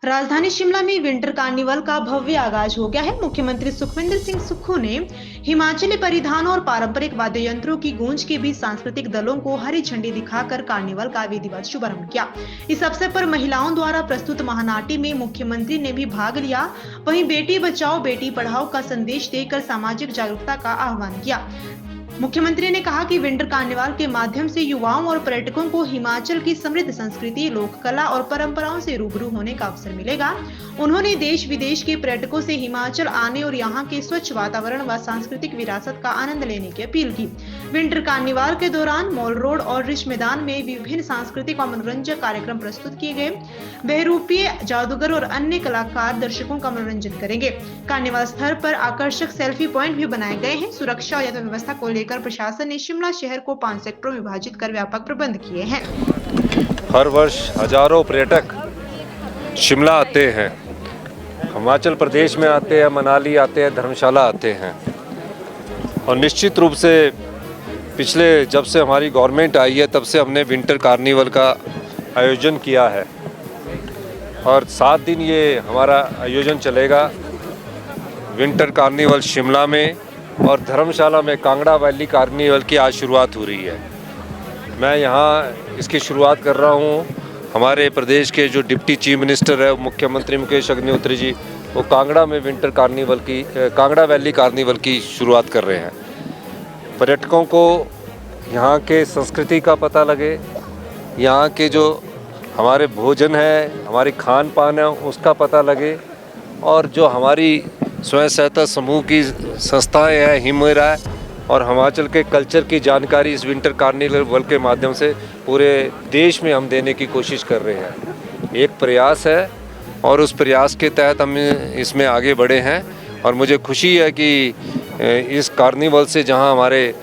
राजधानी शिमला में winter carnival का भव्य आगाज हो गया है। मुख्यमंत्री सुखविंदर सिंह सुक्खू ने हिमाचली परिधान और पारंपरिक वाद्य यंत्रों की गूंज के बीच सांस्कृतिक दलों को हरी झंडी दिखाकर कार्निवल का विधिवत शुभारंभ किया। इस अवसर पर महिलाओं द्वारा प्रस्तुत महानाटी में मुख्यमंत्री ने भी भाग लिया। वहीं बेटी बचाओ बेटी पढ़ाओ का संदेश देकर सामाजिक जागरूकता का आह्वान किया। मुख्यमंत्री ने कहा कि विंटर कार्निवाल के माध्यम से युवाओं और पर्यटकों को हिमाचल की समृद्ध संस्कृति, लोक कला और परंपराओं से रूबरू होने का अवसर मिलेगा। उन्होंने देश विदेश के पर्यटकों से हिमाचल आने और यहां के स्वच्छ वातावरण व सांस्कृतिक विरासत का आनंद लेने की अपील की। विंटर कार्निवाल के दौरान मॉल रोड और रिच मैदान में विभिन्न सांस्कृतिक और मनोरंजक कार्यक्रम प्रस्तुत किए गए। बहुरूपीय जादूगर और अन्य कलाकार दर्शकों का मनोरंजन करेंगे। कार्निवाल स्थल पर आकर्षक सेल्फी पॉइंट भी बनाए गए हैं। सुरक्षा और व्यवस्था को लेकर प्रशासन ने शिमला शहर को 5 सेक्टरों में विभाजित कर व्यापक प्रबंध किए हैं। हर वर्ष हजारों पर्यटक शिमला आते हैं, हिमाचल प्रदेश में आते हैं, मनाली आते हैं, धर्मशाला आते हैं। और निश्चित रूप से पिछले जब से हमारी गवर्नमेंट आई है तब से हमने विंटर कार्निवल का आयोजन किया है और 7 दिन ये हमारा आयोजन चलेगा। विंटर कार्निवल शिमला में और धर्मशाला में कांगड़ा वैली कार्निवल की आज शुरुआत हो रही है। मैं यहाँ इसकी शुरुआत कर रहा हूँ। हमारे प्रदेश के जो डिप्टी चीफ मिनिस्टर है मुख्यमंत्री मुकेश अग्निहोत्री जी, वो कांगड़ा में विंटर कार्निवल की कांगड़ा वैली कार्निवल की शुरुआत कर रहे हैं। पर्यटकों को यहाँ के संस्कृति का पता लगे, यहाँ के जो हमारे भोजन है, हमारी खान पान है, उसका पता लगे और जो हमारी स्वयं सहायता समूह की संस्थाएं हैं, हिमरा और हिमाचल के कल्चर की जानकारी इस विंटर कार्निवल के माध्यम से पूरे देश में हम देने की कोशिश कर रहे हैं। एक प्रयास है और उस प्रयास के तहत हम इसमें आगे बढ़े हैं और मुझे खुशी है कि इस कार्निवल से जहां हमारे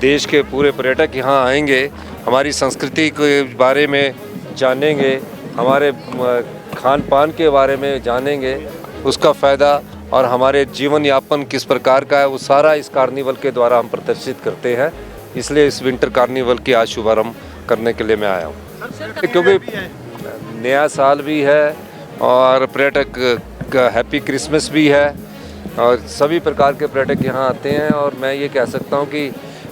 देश के पूरे पर्यटक यहां आएंगे, हमारी संस्कृति के बारे में जानेंगे, हमारे खान पान के बारे में जानेंगे, उसका फ़ायदा और हमारे जीवन यापन किस प्रकार का है वो सारा इस कार्निवल के द्वारा हम प्रदर्शित करते हैं। इसलिए इस विंटर कार्निवल की आज शुभारंभ करने के लिए मैं आया हूँ, क्योंकि नया साल भी है और पर्यटक का हैप्पी क्रिसमस भी है और सभी प्रकार के पर्यटक यहाँ आते हैं। और मैं ये कह सकता हूँ कि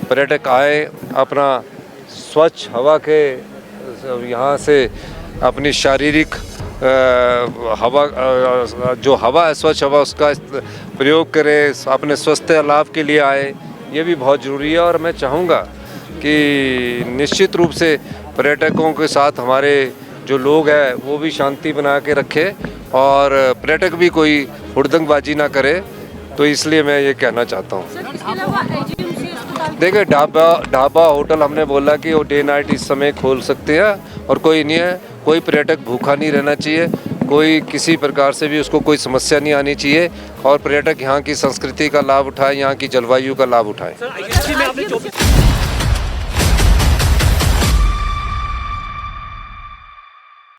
पर्यटक आए, अपना स्वच्छ हवा के यहाँ से अपनी शारीरिक हवा जो हवा है, स्वच्छ हवा, उसका प्रयोग करें, अपने स्वास्थ्य लाभ के लिए आए, ये भी बहुत ज़रूरी है। और मैं चाहूँगा कि निश्चित रूप से पर्यटकों के साथ हमारे जो लोग हैं वो भी शांति बना के रखें और पर्यटक भी कोई हुड़दंगबाजी ना करे। तो इसलिए मैं ये कहना चाहता हूँ। देखिए, ढाबा होटल हमने बोला कि वो डे नाइट इस समय खोल सकते हैं और कोई नहीं है, कोई पर्यटक भूखा नहीं रहना चाहिए, कोई किसी प्रकार से भी उसको कोई समस्या नहीं आनी चाहिए और पर्यटक यहाँ की संस्कृति का लाभ उठाए, यहाँ की जलवायु का लाभ उठाए।